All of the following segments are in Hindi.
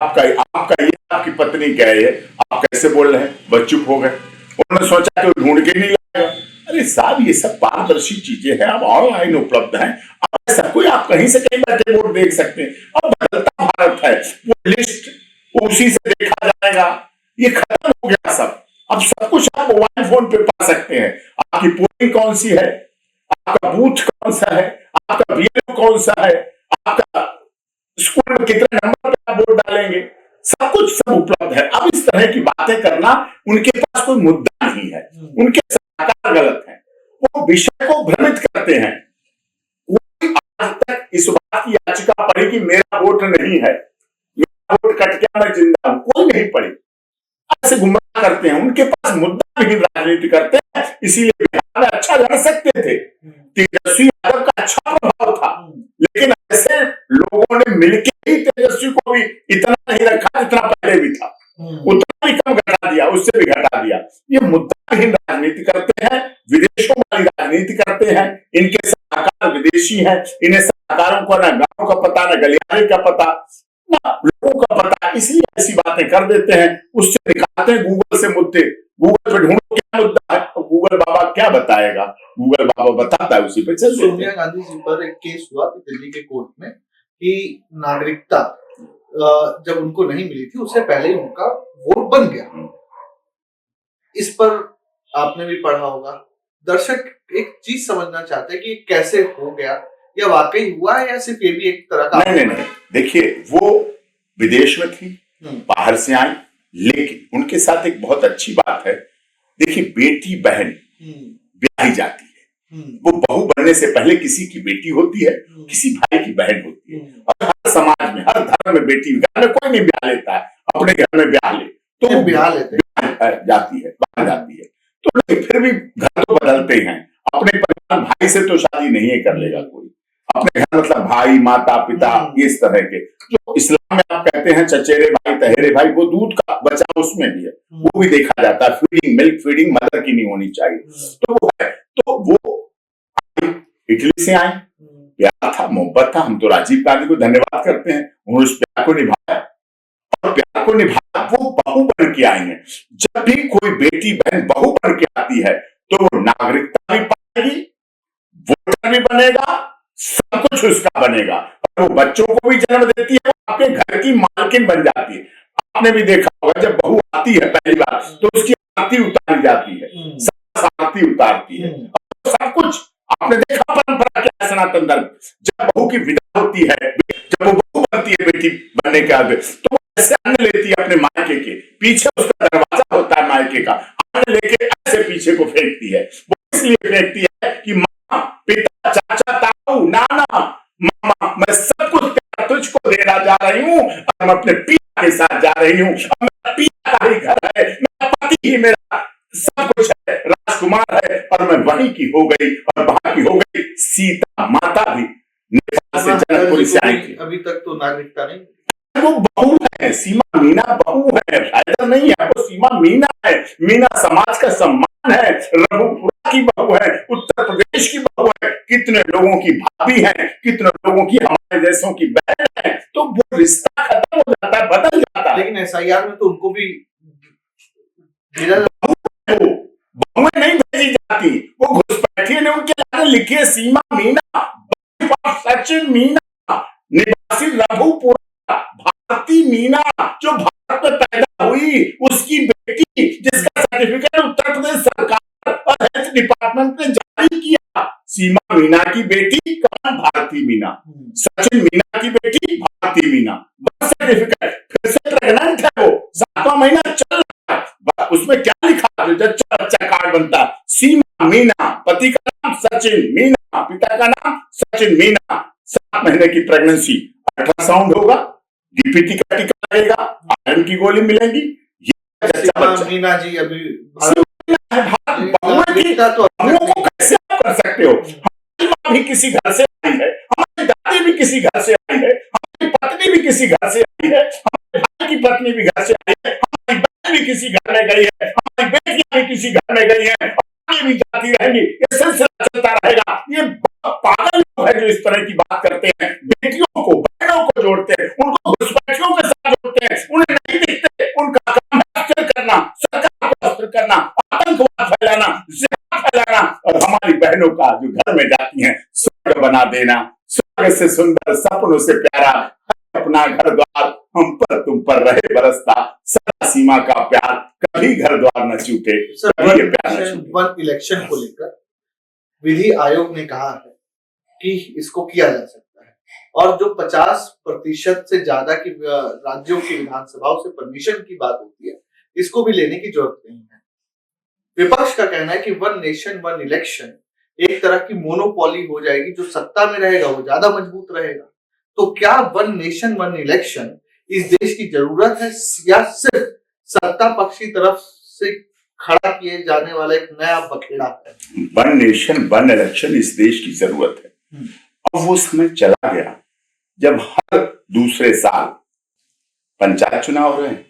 आपका आपका ये आपकी पत्नी क्या है, आप कैसे बोल रहे हैं? बस चुप हो गए। उन्होंने सोचा कि ढूंढ के नहीं लाएगा। अरे साहब, ये सब पारदर्शी चीजें हैं, अब ऑनलाइन उपलब्ध हैं, अब सब कोई आप कहीं से कहीं बैठे वोट देख सकते हैं। अब बदलता भारत है, वो लिस्ट उसी से देखा जाएगा। ये खत्म हो गया सब। अब सब कुछ आप मोबाइल फोन पे पा सकते हैं। आपकी पोलिंग कौन सी है, आपका बूथ कौन सा है, आपका बीएलओ कौन सा है, आपका स्कूल में कितने नंबर पे आप वोट डालेंगे, सब कुछ सब उपलब्ध है। अब इस तरह की बातें करना, उनके पास कोई मुद्दा नहीं है, उनके सलाहकार गलत हैं, वो विषय को भ्रमित करते हैं। कोई आज तक इस बात की याचिका पड़ी कि मेरा वोट नहीं है, मेरा वोट कट गया, मैं जिंदा हूं, कोई नहीं पड़ी। ऐसे गुमराह करते हैं, उनके पास मुद्दा नहीं, राजनीति करते हैं। इसीलिए बिहार में अच्छा लड़ सकते थे, तेजस्वी यादव का अच्छा प्रभाव था, लेकिन ऐसे लोगों ने मिलकर ही तेजस्वी को भी इतना नहीं रखा जितना पहले भी था, उतना भी कम घटा दिया, उससे भी घटा दिया। ये मुद्दाहीन राजनीति करते हैं, विदेशों वाली राजनीति करते हैं। इनके सलाहकार विदेशी हैं, इन्हें सलाहकारों को ना गांव का पता, ना गलियारे का पता, ना लोगों का पता, इसलिए ऐसी बातें कर देते हैं। उससे निकालते हैं गूगल से मुद्दे, गूगल पे ढूंढो क्या मुद्दा है, तो गूगल बाबा क्या बताएगा, गूगल बाबा बताता है, उसी पे चल। सोनिया गांधी जी पर एक केस हुआ दिल्ली के कोर्ट में कि नागरिकता जब उनको नहीं मिली थी, उससे पहले ही उनका वोट बन गया। इस पर आपने भी पढ़ा होगा। दर्शक एक चीज समझना चाहते हैं कि कैसे हो गया, या वाकई हुआ है, या सिर्फ ये भी एक तरह का? नहीं, देखिए, वो विदेश में थी, बाहर से आई, लेकिन उनके साथ एक बहुत अच्छी बात है। देखिए, बेटी बहन ब्याही जाती है, वो बहू बनने से पहले किसी की बेटी होती है, किसी भाई की बहन होती है। और हर समाज में, हर धर्म में बेटी, घर में कोई नहीं ब्याह लेता है, अपने घर में ब्याह ले तो वो ब्याह लेते जाती है, बाहर जाती है। तो फिर भी घर तो बदलते हैं। अपने परिवार भाई से तो शादी नहीं कर लेगा कोई, अपने घर मतलब भाई, माता, पिता, इस तरह के। जो इस्लाम में आप कहते हैं चचेरे भाई, तहेरे भाई, वो दूध का बच्चा उसमें भी है, वो भी देखा जाता है। फीडिंग, मिल्क फीडिंग मदर की नहीं होनी चाहिए, तो वो है। तो वो इटली से आए, प्यार था, मोहब्बत था। हम तो राजीव गांधी को धन्यवाद करते हैं, उन्होंने उस प्यार को निभाया, और प्यार को निभाया। वो बहू बन के आई है। जब भी कोई बेटी बहन बहू बन के आती है, तो वो नागरिकता भी पाएगी, वोटर भी बनेगा, सब कुछ उसका बनेगा, और वो बच्चों को भी जन्म देती है, आपके घर की मालकिन बन जाती है। आपने भी देखा होगा, जब बहू आती है पहली बार, तो उसकी आरती उतारी जाती है, आरती उतारती है, सब कुछ। आपने देखा परंपरा क्या है सनातन धर्म, जब बहू की विदा होती है, जब वो बहू बनती है बेटी बनने के आगे, तो ऐसे अन्न लेती है अपने मायके के, पीछे उसका दरवाजा होता है मायके का, अन्न लेके ऐसे पीछे को फेंकती है। वो इसलिए फेंकती है कि माँ, पिता, चाचा, ताऊ, नाना, मामा, मैं सब कुछ तुझको देना जा रही हूँ, और मैं अपने पिता के साथ जा रही हूँ। मेरा पिता का ही घर है, मेरा पति ही मेरा सब कुछ है, राजकुमार है, और मैं वहीं की हो गई, और वहां की हो गई। सीता माता भी नेपाल से, जनकपुरी से आई थी। अभी तक तो नागरिकता नहीं, वो बहू है, सीमा मीना बहू है, हैदर नहीं है, वो सीमा मीना है। मीना समाज का सम्मान है, रघुपुरा की बहू है, उत्तर प्रदेश की बहू है, कितने लोगों की भाभी है, कितने लोगों की हमारे देशों की बहन है। तो वो रिश्ता खत्म हो जाता है, बदल जाता है। लेकिन एसआईआर में तो उनको भी बहुएं नहीं भेजी जाती, वो घुसपैठिए ने उनके आगे लिखी है सीमा मीना, सचिन मीना, निवासी रघुपुरा, भारती मीना, जो भारत में पैदा हुई, उसकी बेटी, जिसका सर्टिफिकेट उत्तर प्रदेश सरकार और हेल्थ डिपार्टमेंट ने जारी किया। सीमा मीना की बेटी कौन? भारती मीना। सचिन मीना की बेटी भारती मीना, बर्थ सर्टिफिकेट, फिर से प्रेग्नेंट है, वो 7वां महीना चल रहा है, उसमें क्या लिखा है? जब बच्चा कार्ड बनता, सीमा मीना, पति का नाम सचिन मीना, पिता का नाम सचिन मीना, 7 महीने की प्रेगनेंसी, अल्ट्रासाउंड होगा, डीपीटी का टीका लगेगा, आयरन की गोली मिलेगी। मीना जी अभी बहुओं को कैसे आप कर सकते हो? हमारी माँ भी किसी घर से आई है, हमारी दादी भी किसी घर से आई है, हमारी पत्नी भी किसी घर से आई है, हमारे भाई की पत्नी भी घर से आई है, हमारी बहन भी किसी घर में गई है, हमारी बेटियां भी किसी घर में गई है, आगे भी जाती रहेंगी, ये सिलसिला चलता रहेगा। ये पागल लोग हैं जो इस तरह की बात करते हैं, बेटियों को, बहनों को जोड़ते हैं, उनको घुसपैठियों के साथ जोड़ते हैं, बहनों का जो घर में जाती हैं, स्वर्ग बना देना, स्वर्ग से सुंदर सपनों से प्यारा अपना घर द्वार हम पर तुम पर रहे बरसता, सदा सीमा का प्यार कभी घर द्वार न छूटे, कभी ये प्यार न छूटे। वन इलेक्शन को लेकर विधि आयोग ने कहा है कि इसको किया जा सकता है, और जो 50% से ज्यादा की राज्यों की विधानसभाओं से परमिशन की बात होती है, इसको भी लेने की जरूरत नहीं है। विपक्ष का कहना है कि वन नेशन वन इलेक्शन एक तरह की मोनोपोली हो जाएगी, जो सत्ता में रहेगा वो ज्यादा मजबूत रहेगा। तो क्या वन नेशन वन इलेक्शन इस देश की जरूरत है, या सिर्फ सत्ता पक्ष की तरफ से खड़ा किए जाने वाला एक नया बखेड़ा है? वन नेशन वन इलेक्शन इस देश की जरूरत है। अब वो समय चला गया जब हर दूसरे साल पंचायत चुनाव हो रहे हैं,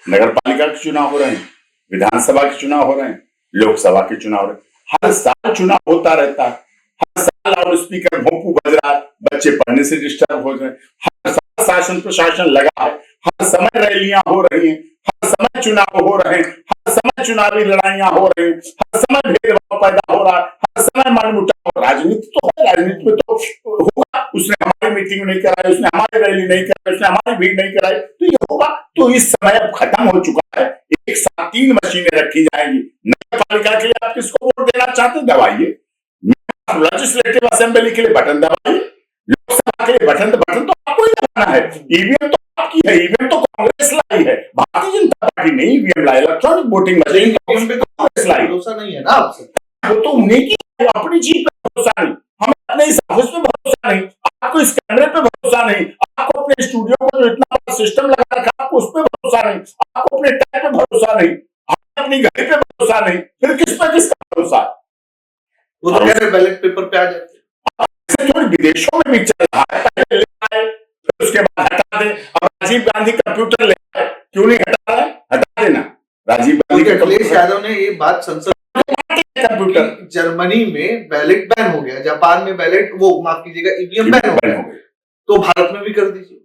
नगर पालिका के चुनाव हो रहे हैं, विधानसभा के चुनाव हो रहे हैं, लोकसभा के चुनाव हो रहे हैं। हर साल चुनाव होता रहता है, हर साल लाउड स्पीकर भोंपू बज रहा है, बच्चे पढ़ने से डिस्टर्ब हो रहे हैं, हर साल शासन प्रशासन लगा है, हर समय रैलियां हो रही हैं, हर समय चुनाव हो रहे हैं, हर समय चुनावी लड़ाइयां हो रही हैं, हर समय भेदभाव पैदा हो रहा है, हर समय मनमुटाव। राजनीति तो है, राजनीति में तो होगा, उसने हमारी मीटिंग नहीं कराई, उसने हमारी रैली नहीं कराई, उसने हमारी भीड़ नहीं कराई, तो ये होगा। तो इस समय अब खत्म हो चुका है। एक साथ 3 मशीनें रखी जाएंगी। नगर पालिका के लिए आप किसको वोट देना चाहते दबाइए, लेजिस्लेटिव असेंबली के लिए बटन दबाइए, लोकसभा के लिए बटन तो आपको ही दबाना है। ईवीएम तो आपकी है, ईवीएम तो कांग्रेस लाई है, भारतीय जनता पार्टी नहीं ईवीएम लाई, इलेक्ट्रॉनिक वोटिंग मशीन कांग्रेस लाई। भरोसा नहीं है ना आपसे? वो तो उन्हीं की, अपनी जीत पे भरोसा नहीं, हमें अपने इस हाउस पे भरोसा नहीं, आपको इस कैमरे पे भरोसा नहीं, आपको अपने स्टूडियो को जो इतना बड़ा सिस्टम लगा रखा आपको उस पे भरोसा नहीं, आपको अपने टैग पे भरोसा नहीं, आपको अपनी घड़ी पे भरोसा नहीं, फिर किस पे किसका भरोसा? वो तो कह रहे बैलेट पेपर पे आ जाते। थोड़ी विदेशों में भी चल रहा है, पहले ले आए फिर उसके बाद हटा दे। अब राजीव गांधी कंप्यूटर ले आए, क्यों नहीं हटा रहे? हटा देना। राजीव गांधी के अखिलेश यादव ने ये बात संसद कंप्यूटर, जर्मनी में बैलेट बैन हो गया, जापान में बैलेट, वो माफ कीजिएगा, ईवीएम बैन हो गया, तो भारत में भी कर दीजिए।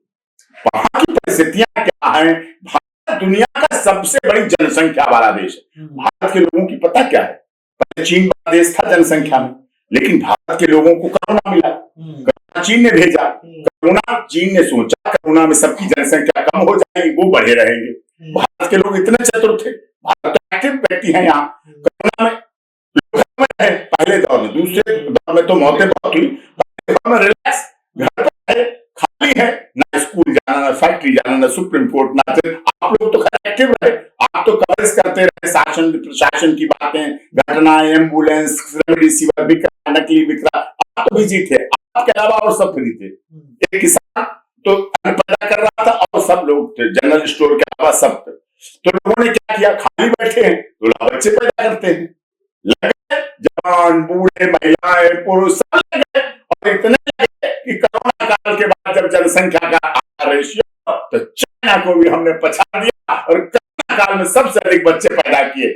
वहां की परिस्थितियां क्या है? भारत दुनिया का सबसे बड़ी जनसंख्या वाला देश है। भारत के लोगों की पता क्या है? पहले चीन बड़ा देश था जनसंख्या में, लेकिन भारत के लोगों को कोरोना मिला, कोरोना चीन ने भेजा, कोरोना चीन ने सोचा कोरोना में सबकी जनसंख्या कम हो जाएगी, वो बढ़े रहेंगे। भारत के लोग इतने चतुर थे, भारत तो एक्टिव बैठी है यहाँ। कोरोना में है पहले दौर में, दूसरे दौर में तो मौतें बहुत हुई, पहले दौर में रिलैक्स, घर पर है, खाली है, ना स्कूल जाना, ना फैक्ट्री जाना, ना सुप्रीम कोर्ट, ना आप लोग तो खैर एक्टिव रहे, आप तो कवरेज करते रहे शासन प्रशासन की बातें, घटनाएं, एम्बुलेंस, रेमडेसिविर बिक रहा, नकली बिक रहा, आप तो बिजी थे, आपके अलावा और सब फ्री थे। एक किसान तो अन्न पैदा कर रहा था और सब लोग थे, जनरल स्टोर के अलावा सब थे। तो लोगों ने क्या किया? खाली बैठे हैं तो बच्चे पैदा करते हैं, लगे जवान बूढ़े महिलाएं पुरुष सब लगे, और इतने लगे कि कोरोना काल के बाद जब जनसंख्या का रेशियो, तो चाइना को भी हमने पछा दिया और कोरोना काल में सबसे अधिक बच्चे पैदा किए।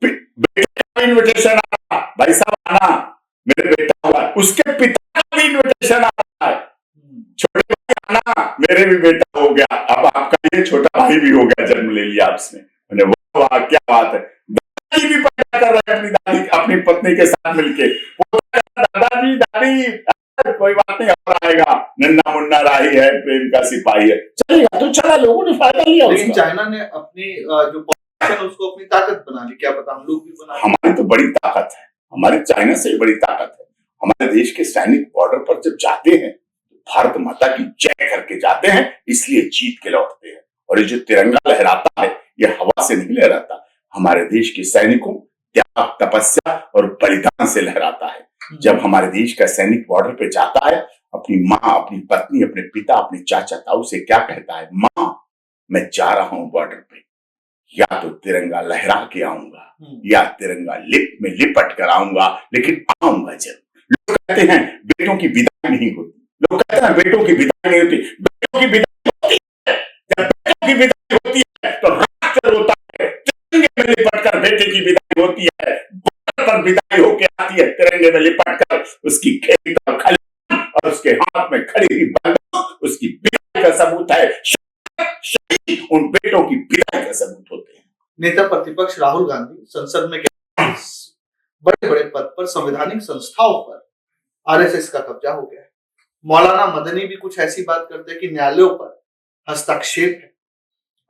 बेटे का इन्विटेशन आ रहा, भाई साहब आना, मेरे बेटा हुआ, उसके पिता का भी इन्विटेशन आ रहा है, छोटे भाई आना, मेरे भी बेटा हो गया, अब आपका ये छोटा भाई भी हो गया, जन्म ले लिया आपने। वाह क्या बात है। दादाजी भी पैदा कर रहे हैं अपनी दादी अपनी पत्नी के साथ मिलके, दादाजी दादी कोई बात नहीं, और आएगा, नन्ना मुन्ना राही है, प्रेम का सिपाही है, चलेगा तो चला, लोगों ने फायदा लिया। लेकिन चाइना ने अपनी जो पॉपुलेशन उसको अपनी ताकत बना ली, क्या पता हम लोग भी बना। हमारी तो बड़ी ताकत है, हमारी चाइना से बड़ी ताकत है। हमारे देश के सैनिक बॉर्डर पर जब जाते हैं भारत माता की जय करके जाते हैं, इसलिए जीत के लौटते हैं। और ये जो तिरंगा लहराता है, ये हवा से नहीं लहराता, हमारे देश के सैनिकों त्याग तपस्या और बलिदान से लहराता है। जब हमारे देश का सैनिक बॉर्डर पे जाता है, अपनी माँ, अपनी पत्नी, अपने पिता, अपने चाचा ताऊ से क्या कहता है? माँ मैं जा रहा हूं बॉर्डर पे, या तो तिरंगा लहरा के आऊंगा या तिरंगा लिप में लिपट कर आऊंगा, लेकिन आऊंगा जरूर। लोग कहते हैं बेटों की विदाई नहीं होती, लोग कहते हैं बेटों की विदाई नहीं होती, बेटों की विदाई होती है। जब बेटों की विदाई होती है तो राष्ट्र रोता है, तिरंगे में लिपट कर बेटे की विदाई होती है, बॉर्डर पर विदाई होकर आती है, तिरंगे में लिपट कर उसकी खेत और खलिहान और उसके हाथ में खड़ी हुई बंदूक उसकी विदाई का सबूत है। शहीद उन बेटों की विदाई का सबूत होते हैं। नेता प्रतिपक्ष राहुल गांधी संसद में बड़े बड़े पद पर, संवैधानिक संस्थाओं पर आरएसएस का कब्जा हो गया है। मौलाना मदनी भी कुछ ऐसी बात करते हैं कि न्यायालयों पर हस्तक्षेप है।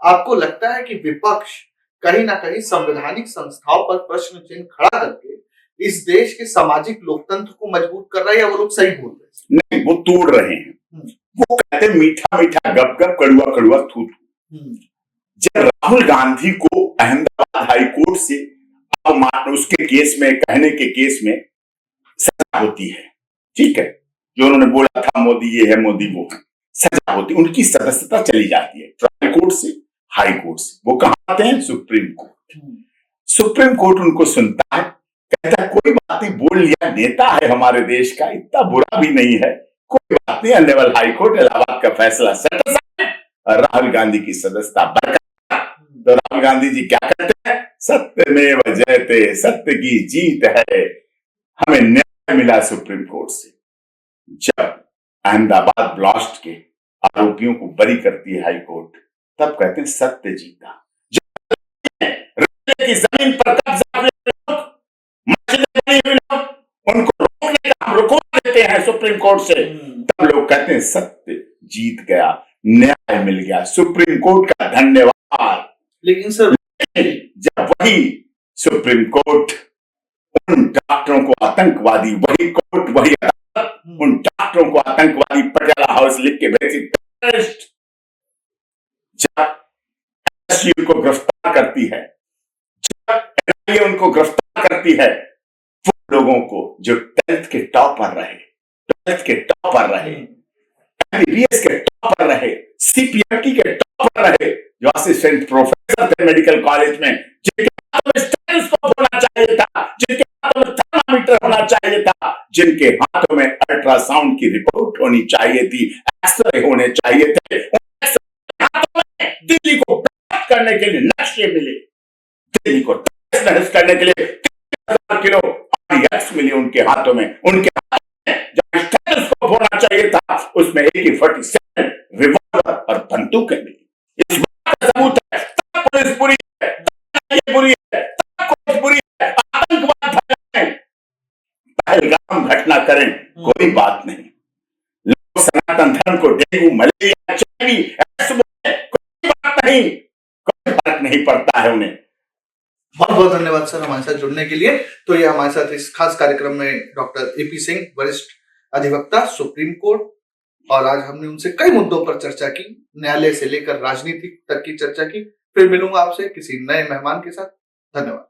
आपको लगता है कि विपक्ष कहीं ना कहीं संवैधानिक संस्थाओं पर प्रश्न चिन्ह खड़ा करके इस देश के सामाजिक लोकतंत्र को मजबूत कर रहा है, या वो लोग सही बोल रहे हैं? नहीं, वो तोड़ रहे हैं। वो कहते हैं मीठा मीठा गप गप, कड़ुआ कड़ुआ थू थू। जब राहुल गांधी को अहमदाबाद हाई कोर्ट से उसके केस में, कहने के केस में सजा होती है, ठीक है, जो उन्होंने बोला था मोदी ये है मोदी वो है, सजा होती, उनकी सदस्यता चली जाती है ट्रायल कोर्ट से हाई कोर्ट से। वो कहां आते हैं? Supreme court. सुप्रीम कोर्ट उनको सुनता है, कहता है कोई बात नहीं, बोल लिया, नेता है हमारे देश का, इतना बुरा भी नहीं है, कोई बात नहीं, लेवल हाई कोर्ट इलाहाबाद का फैसला सेटिस्फाइड, और राहुल गांधी की सदस्यता बरकरार। तो राहुल गांधी जी क्या करते हैं? सत्यमेव जयते, सत्य की जीत है, हमें न्याय मिला सुप्रीम कोर्ट से। जब अहमदाबाद ब्लास्ट के आरोपियों को बरी करती है हाई कोर्ट, तब कहते हैं सत्य जीता। की जमीन पर कब्जा हुए लोग, मस्जिदें बनी हुई लोग, उनको रोकने का हम रुकवा देते हैं सुप्रीम कोर्ट से, तब लोग कहते हैं सत्य जीत गया, न्याय मिल गया, सुप्रीम कोर्ट का धन्यवाद। लेकिन सर, जब वही सुप्रीम कोर्ट उन डॉक्टरों को आतंकवादी, वही कोर्ट वही अदालत उन डॉक्टरों को आतंकवादी पटियाला हाउस लिख के भेजी, टेररिस्ट, जब एसयू को गिरफ्तार करती है, जब उनको गिरफ्तार करती है, वो लोगों को जो 10th के टॉपर रहे, 12th के टॉपर रहे, एमबीबीएस के टॉपर रहे, सीपीएमटी के टॉपर रहे, जो असिस्टेंट प्रोफेसर थे मेडिकल कॉलेज में, जिनके हाथों में स्टेथोस्कोप होना चाहिए था, जिनके हाथों में थर्मामीटर होना चाहिए था, जिनके हाथों में अल्ट्रासाउंड की रिपोर्ट होनी चाहिए थी, एक्सरे होने चाहिए थे, हाथों में दिल्ली को ब्लॉक करने के लिए नक्शे मिले, दिल्ली को करने के लिए 3,000 किलो RDX मिली उनके हाथों में, उनके हाथों में जहां स्टेथोस्कोप होना चाहिए था, उसमें AK-47 रिवॉल्वर और बंदूकें मिली। इस बात का सबूत है, तब पुलिस बुरी है, ये बुरी है, तब पुलिस बुरी है, आतंकवाद फैलाएं, पहलगाम घटना करें, कोई बात नहीं, लोग सनातन धर्म को डेंगू, मलेरिया, HIV, कोई बात नहीं, कोई फर्क नहीं पड़ता है उन्हें। बहुत बहुत धन्यवाद सर हमारे साथ जुड़ने के लिए। तो ये हमारे साथ इस खास कार्यक्रम में डॉक्टर AP सिंह, वरिष्ठ अधिवक्ता सुप्रीम कोर्ट, और आज हमने उनसे कई मुद्दों पर चर्चा की, न्यायालय से लेकर राजनीति तक की चर्चा की। फिर मिलूंगा आपसे किसी नए मेहमान के साथ। धन्यवाद।